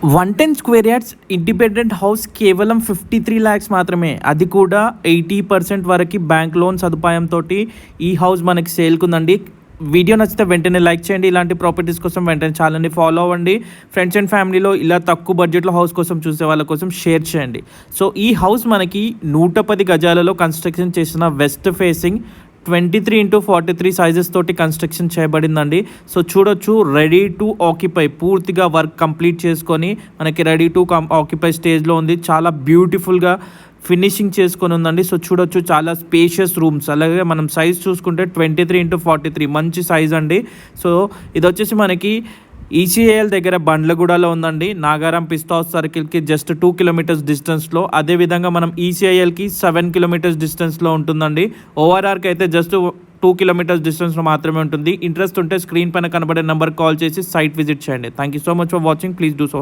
110 square yards independent house కేవలం 53 lakhs మాత్రమే. అది కూడా 80% వరకు బ్యాంక్ లోన్ సదుపాయంతో ఈ హౌస్ మనకి సేల్కుందండి. వీడియో నచ్చితే వెంటనే లైక్ చేయండి. ఇలాంటి ప్రాపర్టీస్ కోసం వెంటనే ఛానల్ని ఫాలో అవ్వండి. ఫ్రెండ్స్ అండ్ ఫ్యామిలీలో ఇలా తక్కువ బడ్జెట్లో హౌస్ కోసం చూసే వాళ్ళ కోసం షేర్ చేయండి. సో ఈ హౌస్ మనకి 110 గజాలలో కన్స్ట్రక్షన్ చేసిన వెస్ట్ ఫేసింగ్ 23x43 సైజెస్ తోటి కన్స్ట్రక్షన్ చేయబడిందండి. సో చూడొచ్చు, రెడీ టు ఆక్యుపై, పూర్తిగా వర్క్ కంప్లీట్ చేసుకొని మనకి రెడీ టు ఆక్యుపై స్టేజ్లో ఉంది. చాలా బ్యూటిఫుల్గా ఫినిషింగ్ చేసుకొని ఉందండి. సో చూడొచ్చు, చాలా స్పేషియస్ రూమ్స్. అలాగే మనం సైజ్ చూసుకుంటే 23x43 మంచి సైజ్ అండి. సో ఇది వచ్చేసి మనకి ఈసీఐఎల్ దగ్గర బండ్లగూడలో ఉందండి. నాగారం పిస్తా హౌస్ సర్కిల్కి జస్ట్ 2 kilometers డిస్టెన్స్లో. అదేవిధంగా మనం ఈసీఐఎల్కి 7 kilometers డిస్టెన్స్లో ఉంటుందండి. ఓఆర్ఆర్కి అయితే జస్ట్ 2 kilometers డిస్టెన్స్లో మాత్రమే ఉంటుంది. ఇంట్రెస్ట్ ఉంటే స్క్రీన్ పైన కనబడే నెంబర్ కాల్ చేసి సైట్ విజిట్ చేయండి. Thank you so much for watching. Please do so.